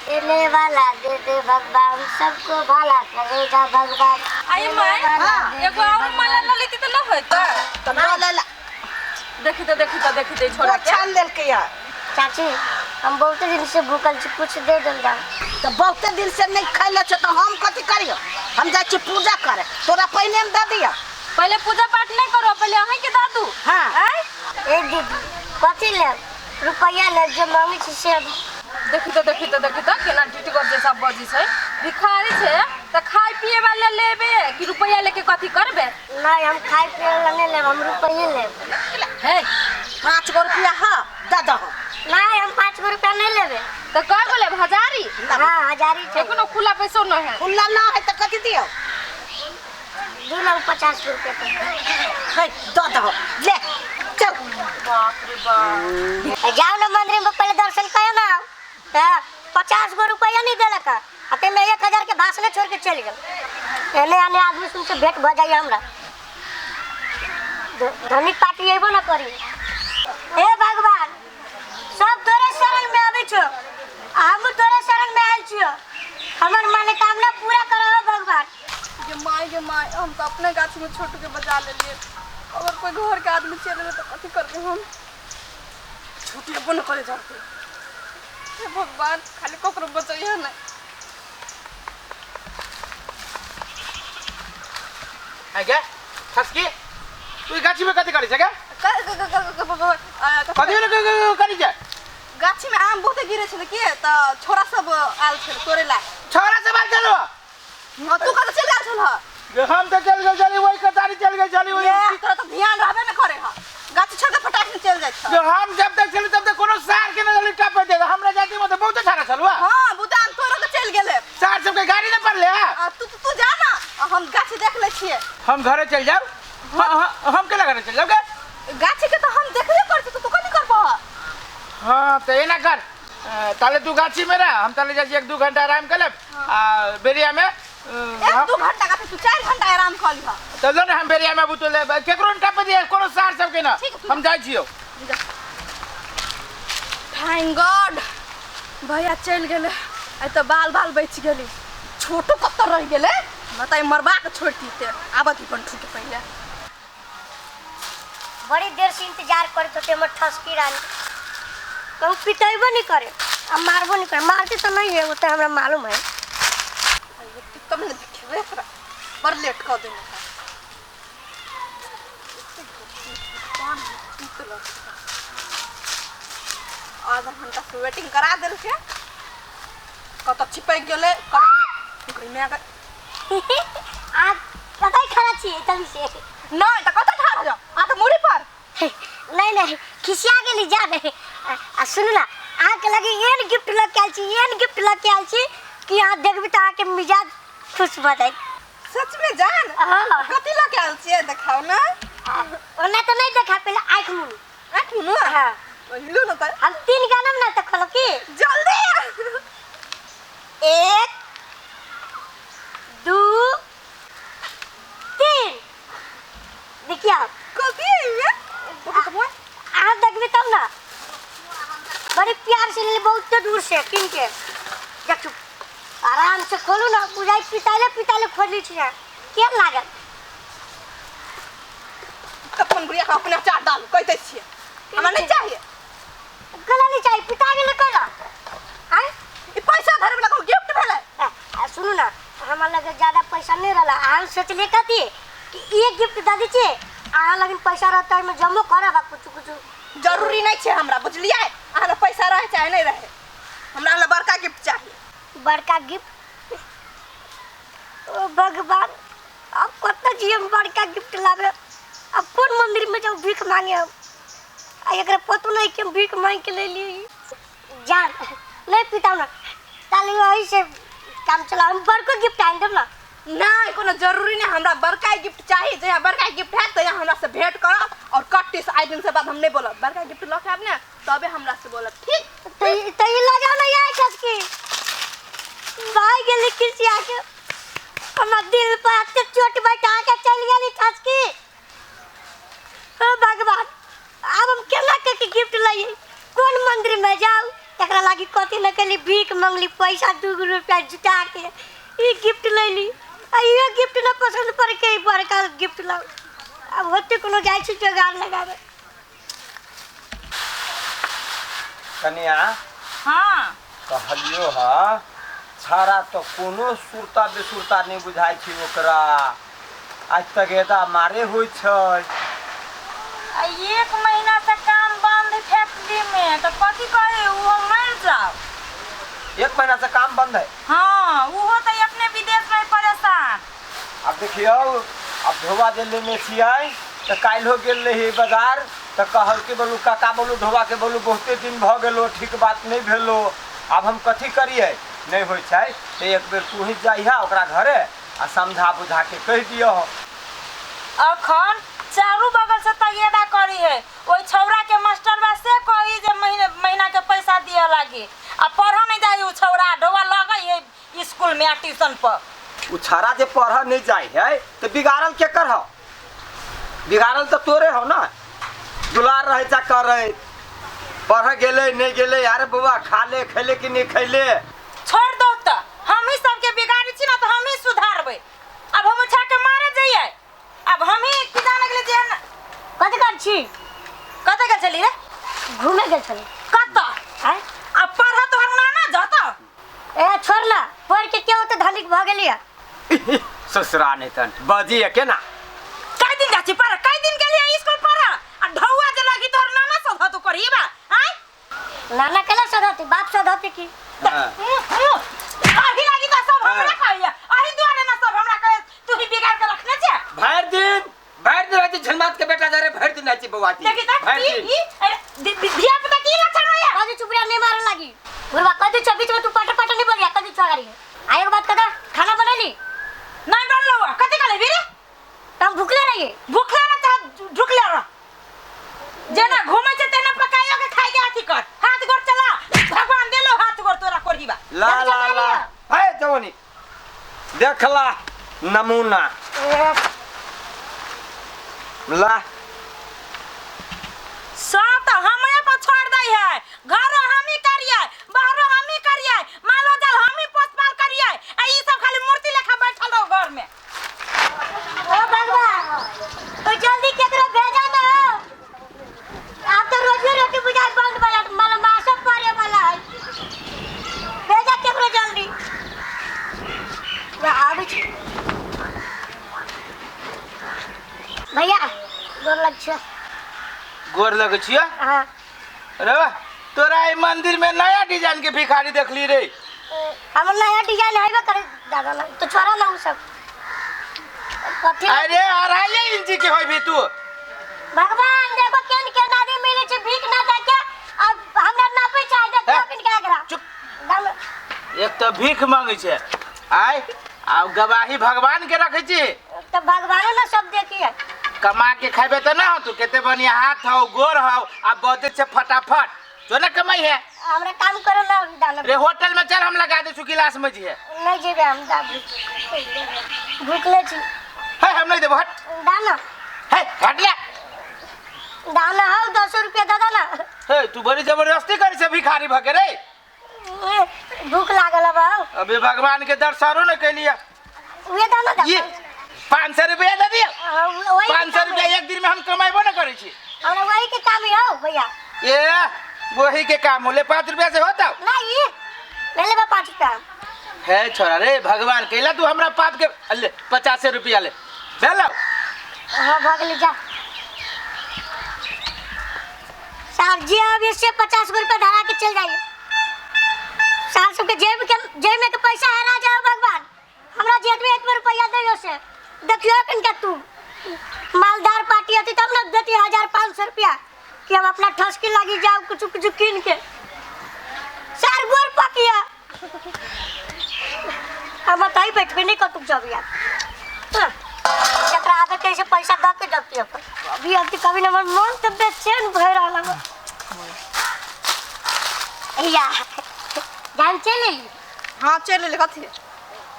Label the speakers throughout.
Speaker 1: देने वाला दे दे भगवान, सबको भला करेगा भगवान।
Speaker 2: आई मैं एगो और माला न लेती त न होत
Speaker 3: तो ला
Speaker 2: देखी तो छोड़ा
Speaker 3: छान लेल के यार।
Speaker 1: चाची हम बहुत दिन से भूखल छी, कुछ दे दल दा।
Speaker 3: तो बहुत दिन से नहीं खैले छ तो हम कथि करियो? हम जाय छी पूजा करे, तोरा पहिने में दे दिया।
Speaker 2: पहले पूजा पाठ नहीं करो, पहले अहीं के दादू।
Speaker 3: हां
Speaker 1: ए दीदी कथि ले रुपया ले जे मांगी छी से
Speaker 2: देखी तो केना टिटगर जैसा बजी छै। भिखारी छै त खाय पिए वाला लेबे कि रुपया लेके कथि करबे?
Speaker 1: नहीं हम खाए पिए वाला नहीं लेब, हम रुपये लेब।
Speaker 3: हे 5 गो रुपया हां दे दो।
Speaker 1: नहीं हम 5 गो रुपया नहीं लेबे।
Speaker 2: त कय गो लेब? हजारी?
Speaker 1: हां हजारी छै।
Speaker 2: कोनो खुला पैसा न है।
Speaker 3: खुला ना है तो कथि दियो?
Speaker 1: 250 रुपया
Speaker 3: हे दे दो ले चल।
Speaker 2: बाप रे बाप।
Speaker 1: जाओ ना मंदिर में पहले दर्शन करो ना। 50 गो रुपया नहीं देलक अते में 1000 के भाषण छोड़ के चल गए। एने आने आदमी सुन के भेंट भ जाई हमरा। धनिक पार्टी एबो ना करी। हे भगवान सब तोरे शरण में आवे छो, हम तोरे शरण में आइल छियो, हमर मनोकामना पूरा करो भगवान।
Speaker 2: ये माय हम तो अपने गाछी में छोटू के बजा ले लिए। अगर कोई घर के आदमी चले तो कथि करबे हम? छोटू के बन करे जाते। हे भगवान खाली ककरो बचैया ना।
Speaker 4: आगे खसकी तू गाछी में कथि करै छै गे? कथि में करै छै?
Speaker 2: गाछी में आम बहुते गिरे छले के त छोरा सब आल छले तोरे ला।
Speaker 4: छोरा से बात चलो।
Speaker 2: तू कत चल गेल छल?
Speaker 4: हम तो चल गए चली वही कतारी चल गए चली वही।
Speaker 2: ये तोरा तो ध्यान रहबे न करे ह। गाछ छोड़ के फटाक से चल जाय छ।
Speaker 4: जो हम जब तक चली तब तक कोनो सार के न लिटा पे देगा। हमरा जाति में तो बहुत सारा चलवा।
Speaker 2: हां बुदान तोरा के चल गेले।
Speaker 4: सार सब के गाड़ी न पड़ले।
Speaker 2: तू जा ना, हम गाछ देख ले छिए।
Speaker 4: हम घरे चल जाओ। हम केला घरे चल जाओ गे?
Speaker 2: गाछ के तो हम देखले कर तू कथि करबो?
Speaker 4: हां तो एना कर ताले तू गाछी में रह, हम ताले जाई 1-2 घंटा आराम कर लेब। बेरिया में
Speaker 2: 1-2 घंटा का तू 4 घंटा आराम कर लिहा।
Speaker 4: चलो ना हम बेरिया में बुतले केकरो न टप दिए कोनो सार सब के ना हम जाई छियो।
Speaker 2: थैंक गॉड भैया चल गेले। आई तो बाल बच गेली। छोटू कत रह गेले? बताई मरबा के छोड़ती ते आबत ही पण ठुके पहिले।
Speaker 1: बड़ी देर से इंतजार करे तो हमर ठसकी रानी तो पिटाइबो नहीं करे, अब मारबो नहीं करे। मारते तो नहीं है, वो तो हमरा मालूम है।
Speaker 2: तब ने देखबे एकरा पर लेट कर देने का। आधा घंटा से वेटिंग करा देल के कत छिपक गेले कर में आ
Speaker 1: आज कतई खड़ा छी तभी से
Speaker 2: नहीं त कत ठाड़ जा आ त मुड़ी पर
Speaker 1: नहीं खिसिया गेली जा दे। सुन ना आके लगी एन गिफ्ट लग के आल छी कि यहां देखबी त आके मिजाज खुश भ जाई।
Speaker 2: सच में जान कथि लग के आल छी देखाओ ना।
Speaker 1: ओना तो नहीं देखा, पहले आंख मुनु। हां
Speaker 2: लो ना त
Speaker 1: हम 3 गाना ना त खोलो की
Speaker 2: जल्दी
Speaker 1: 1 2 3 देखिए
Speaker 2: कथि है
Speaker 1: आप देखबी तब ना। बड़े प्यार से ले, बहुत दूर से किन के देखो आराम से खोलू ना। बुझाई पिताले खोली छी के लागल।
Speaker 2: तपन बुढ़िया का अपने चाट डाल कहते छिए हमरा नहीं चाहिए।
Speaker 1: गला नहीं चाहिए, पिता गेल कला आय
Speaker 2: ई पैसा धरे वाला को गिफ्ट भेले।
Speaker 1: सुनू ना हमरा लगे ज्यादा पैसा नहीं रहला। हम सोचले कथि कि ये गिफ्ट दे दी छी, आ लेकिन पैसा रहता है में जमो करब कुछ
Speaker 2: जरूरी नहीं छे हमरा बुझलिए। आला पैसा रहे चाहे नहीं रहे, हमरा ला बड़का गिफ्ट चाहिए।
Speaker 1: बड़का गिफ्ट ओ भगवान अब कत जी हम बड़का गिफ्ट लावे? अब कौन मंदिर में जाओ भीख मांगे? हम एकरा पतो नहीं कि हम भीख मांग के ले ली जान नहीं पिता ना ताली वही से काम चला। हम बड़को गिफ्ट आन देब ना।
Speaker 2: नहीं कोनो जरूरी नहीं, हमरा बड़का गिफ्ट चाहिए। जहाँ बड़का गिफ्ट है तो यहाँ हमरा से भेंट करो और कट्टिस आई दिन से बाद हम नहीं बोलब। बड़का गिफ्ट लके आब ने तबे हमरा से बोलब ठीक।
Speaker 1: तो ये ला जाओ ना यार कसकी भाई गेली किसी आके हमरा दिल पर हाथ चोट बैठा के चल गेली कसकी। ओ भगवान अब हम केना के गिफ्ट लाइए? कौन मंदिर में जाऊं? एकरा लागी कथी न केली भीख मांगली पैसा 2 रुपया जुटा के ई गिफ्ट लेली आ ये गिफ्ट न पसंद पड़ के बड़का गिफ्ट ला अब होते कोनो जाय छी जोगाड़ लगावे
Speaker 5: कनिया
Speaker 2: हाँ
Speaker 5: कहलियो हा छाड़ा तो कोनो सुरता बेसुरता नहीं बुझाई छी ओकरा आज तक एदा मारे होई छै
Speaker 2: 1 महीना से काम बंद फैक्ट्री में तो कथी करे वो मर जाओ
Speaker 5: 1 महीना से काम बंद है।
Speaker 2: हाँ वो तो अपने विदेश में परेशान।
Speaker 5: अब देखियो अब धोबा जे लेने छियै तो काल हो गेल रही बाजार तो कहल के बोलू काका बोलू धोबा के बोलू बहुते दिन भ गेलो ठीक बात नहीं भेलो अब हम कथी करिए नहीं होय छै तो एक बेर तू ही जाइहा ओकरा घरे आ समझा बुझा के कह दियो
Speaker 2: अखन चारू बगल से तैयारी करी है ओई छौरा के मास्टर बा से कही जे महीना के पैसा दिए लागी आ पढ़ नहीं जाई उ छौरा ढोवा लगई है स्कूल में ट्यूशन पर
Speaker 5: उ छाड़ा जे पढ़ नहीं जाई है तो बिगाड़ल के कर हो बिगाड़ल तो तोरे हो ना दुलार रहे जा कर रहे पढ़ गेले नहीं गेले यार बाबा खा ले खेले कि नहीं खेले
Speaker 2: छोड़ दो तो हम ही सबके बिगाड़ी छी ना तो हम ही सुधारबे अब हम उठा के मारे जाइए अब हम ही किसान अगले जे
Speaker 1: कथी कर छी
Speaker 2: कते गेल चली रे
Speaker 1: घूमे गेल छली
Speaker 2: कत
Speaker 1: हैं
Speaker 2: अब पढ़ा तो हम ना जाता
Speaker 1: ए छोड़ ना पढ़ के क्या होते धनिक भ गेलिया
Speaker 5: ससुरा नहीं तन बजी है के ना
Speaker 2: कई दिन जाची पर कई दिन के लिए स्कूल पर आ ढौआ जे लगी तोर नाना सब तो करीबा हैं
Speaker 1: नाना केला सदती बाप सदती की
Speaker 2: आही लगी तो सब हमरा कहिया आही दुआरे ना सब हमरा कहे तू ही बिगाड़ के रखने छे
Speaker 5: भर दिन रहती झलमात के बेटा जा रे भर दिन नाची बवाती
Speaker 2: देखी ता
Speaker 5: भर
Speaker 2: ई धिया पता की लक्षण होया
Speaker 1: कदी चुपड़िया नहीं मारन लगी गुरबा कदी 26 में तू पट पट नहीं बोलिया कदी छोगारी आए के बात कदा खाना बनैली
Speaker 2: नहीं बन लो कते काले बिरे
Speaker 1: तुम भूखले रहिए
Speaker 2: भूखले ना त ढुकले रह जेना घूमे छे तेना पकायो के खाई के आथी कर हाथ गोड़ चला भगवान देलो हाथ गोड़ तोरा करहीबा
Speaker 5: ला ला ला है जवानी देखला नमूना ला
Speaker 2: सब तो हमरे पर छोड़ दई है घर हम ही करिए बाहर हम ही करिए मालो जल हम ही पोसपाल करिए आ ई सब खाली मूर्ति लेखा बैठल रहो घर में
Speaker 1: ओ भगवान तो जल्दी केकरो भेजा ना आप तो रोज रोटी बुझाई बंद वाला माला मासा परे वाला है भेजा केकरो जल्दी या आबे छी भैया गोर लग छ
Speaker 4: गोर लगे छिया
Speaker 1: हां
Speaker 4: अरे वाह तोरा ई मंदिर में नया डिजाइन के भिखारी देखली रे
Speaker 1: हम नया डिजाइन है करे दादा ना तो छोरा ना उ सब कथी
Speaker 4: अरे 2.5 इंची के होई भी तू
Speaker 1: भगवान देखो केन के दादी मिले छ भीख ना दे के अब हमरा नापे चाहे दे
Speaker 4: हैं?
Speaker 1: पिन के आगरा
Speaker 4: चुप एक तो भीख मांगे छे आय आ गवाही भगवान के रखे छी
Speaker 1: तो भगवान ना सब देखिए
Speaker 4: कमा के खाबे तो ना हो तू केते बढ़िया हाथ हो गोर हो आ बहुते से फटाफट जो ना कमाई है
Speaker 1: हमरा काम करो ना दाना
Speaker 4: रे होटल में चल हम लगा दे गिलास में जी है
Speaker 1: नहीं जेबे हम दाबी भूखले छी
Speaker 4: हम नहीं देबो हट
Speaker 1: दाना
Speaker 4: है हट ले
Speaker 1: दाना हो 200 रुपया दादा ना
Speaker 4: हे तू बड़ी जबरदस्ती करे से भिखारी भगे रे
Speaker 1: भूख लागल बा
Speaker 4: अबे भगवान के दर्शनो न कैलिया
Speaker 1: वे दाना दा
Speaker 4: ये 500 रुपया दे दियो 500 रुपया एक दिन में हम कमाइबो न करे छी
Speaker 1: हमरा वही के काम है हो भैया
Speaker 4: ये वही के काम होले 5 रुपया से होता
Speaker 1: नहीं ले ले 5 रुपया
Speaker 4: है छोरा रे भगवान कैला तू हमरा पाप के ले 50 रुपया ले लो
Speaker 1: हां भाग ले जा साहब जी अब इससे 50 रुपया धरा के चल जाइए साहब सबके जेब में के पैसा है राजा भगवान हमरा जेब में 1 रुपया दियो से देखियो कनका तू मालदार पार्टी आती तब ना देती 1500 रुपया कि हम अपना ठसकी लगी जाओ कुछ कुछ किन के सार गोर पकिया हम बताई बैठ भी नहीं कतुक जब यार जकरा आदत कैसे पैसा द के जबती अभी अब कभी न मन तो बेचैन भय रहला या जान चले
Speaker 2: हां चल ले कथि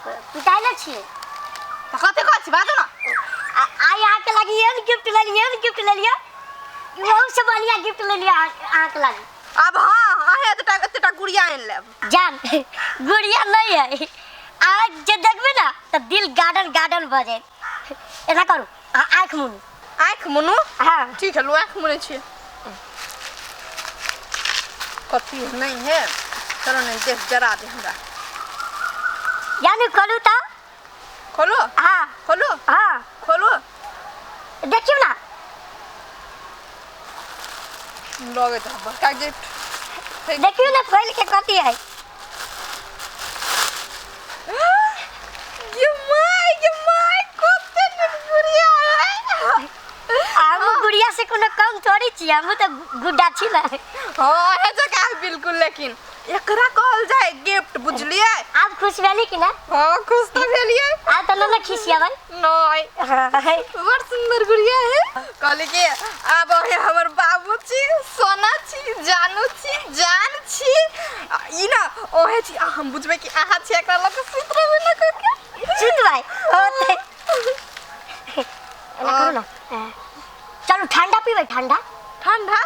Speaker 1: पिटाई ना छी
Speaker 2: त कथि कहै छी बाजू ना
Speaker 1: आई आके लगी ये गिफ्ट ले लिया वो से बढ़िया गिफ्ट ले लिया आके लगी
Speaker 2: अब हां आहे एतटा
Speaker 1: जान गुड़िया नहीं है आज जे देखबे ना तो दिल गार्डन गार्डन बजे एना करू आँख मुनू
Speaker 2: आँख मुनू
Speaker 1: हाँ
Speaker 2: ठीक है लो आँख मुने छे कथी नहीं है चलो नहीं देख जरा दे हमरा
Speaker 1: यानी खोलू तो
Speaker 2: खोलो
Speaker 1: हाँ
Speaker 2: खोलो
Speaker 1: हाँ
Speaker 2: खोलो
Speaker 1: देखियो ना
Speaker 2: लगे तो बड़का गिफ्ट
Speaker 1: देखियो ना खोल के कथी है
Speaker 2: ये माय कोते गुड़िया है
Speaker 1: हम गुड़िया से कोनो कम थोड़ी छी हम तो गुड्डा छी ना
Speaker 2: हां है जगह बिल्कुल लेकिन एकरा कहल जाए गिफ्ट बुझलिए
Speaker 1: आप खुश भेली कि ना
Speaker 2: हां खुश तो भेलिए
Speaker 1: आ तो ना खिसियावन
Speaker 2: नहीं बड़ सुंदर गुड़िया है कहले के अब है हमर बाबू छी सोना छी जानू छी जान छी ई ना ओहे छी हम बुझबे कि आहा छी एकरा लग सुतरे में ना करके
Speaker 1: सुत भाई होते एना करो ना चलो ठंडा पीबे ठंडा
Speaker 2: ठंडा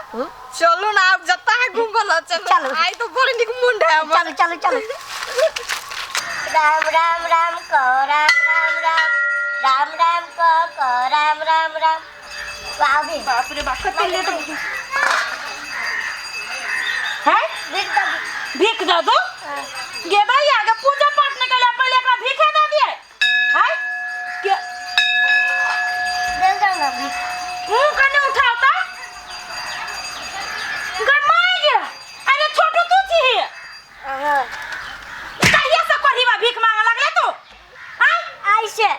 Speaker 2: चलो ना आप जता है घूमल चलो
Speaker 1: चलो।
Speaker 2: आई तो बड़ी निक मुंड है
Speaker 1: चलो चलो चलो राम राम राम को राम राम राम राम राम को राम राम राम भाभी
Speaker 2: बाप रे बाप कते लेट
Speaker 1: है
Speaker 3: भीख दे दो गे भाई आगे पूजा पाठ में गला पहले एकरा भीख दे दिए हैं के
Speaker 1: दे दो ना भी
Speaker 3: मुंह कने उठाता गमाई अरे छोटू तू छी कहिया से कोरीबा भीख मांगे लगले तू हां
Speaker 1: आइसे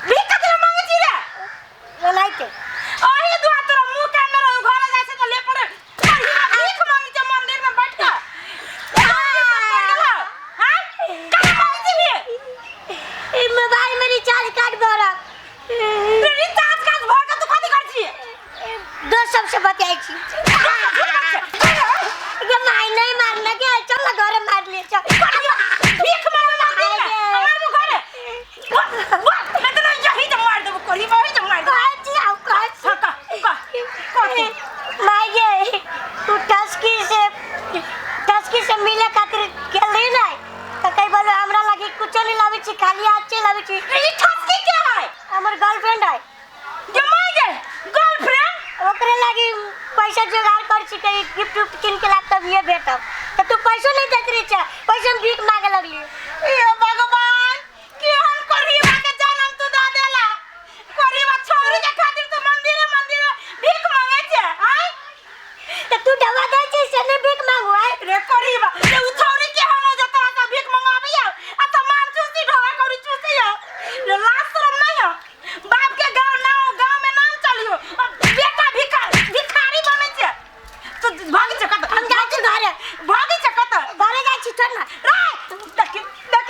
Speaker 3: भीख कते मांगे छी रे
Speaker 1: बनाइते
Speaker 3: अरे दुआ तोरा मुंह कान में रहो घर जाए से तो ले पड़े भीख मांगे छ मंदिर में बैठ के हां का मांगे छी
Speaker 1: ई मोबाइल में रिचार्ज कार्ड भरा
Speaker 3: रिचार्ज कार्ड भर के तू कथि कर छी
Speaker 1: दो सबसे बतियाई छी गमाई नहीं मारना के चल ना घर मार ले चल
Speaker 3: भीख मांगे हमार मुंह घरे मैं तो यही तो मार देबो कोरी वही तो मार देबो का
Speaker 1: माई ये तू टस्की से मिले खातिर खेल रही ना तो कई बोलो हमरा लगी कुछ नहीं लावे छी खाली हाथ से लावे छी
Speaker 3: ये ठसकी क्या है
Speaker 1: हमर गर्लफ्रेंड है
Speaker 3: जमाई गे गर्लफ्रेंड
Speaker 1: ओकरे लगी पैसा जुगाड़ कर छी के गिफ्ट किन के लाग तब ये भेटब तो तू पैसा नहीं देत रही छ पैसा में भीख मांगे लगली
Speaker 3: ये भगवान कि हम कोरीबा के जन्म तू दा देला कोरीबा छोरी के खातिर तू मंदिर भीख मांगे छे हाय
Speaker 1: तो तू दवा दे छी से नहीं भीख मांगू है
Speaker 3: रे कोरीबा ये छोरी के हम जता का भीख मंगाबे आ तो मान चूसी ढोवा करू चूसी रे लाज शरम नहीं हो बाप के गांव में नाम चलियो बेटा भिखारी बने छे तो भागी छ कत
Speaker 1: हम जाई छी घरे
Speaker 3: भागी छ कत
Speaker 1: घरे जाई छी छोड़ ना
Speaker 3: रे देख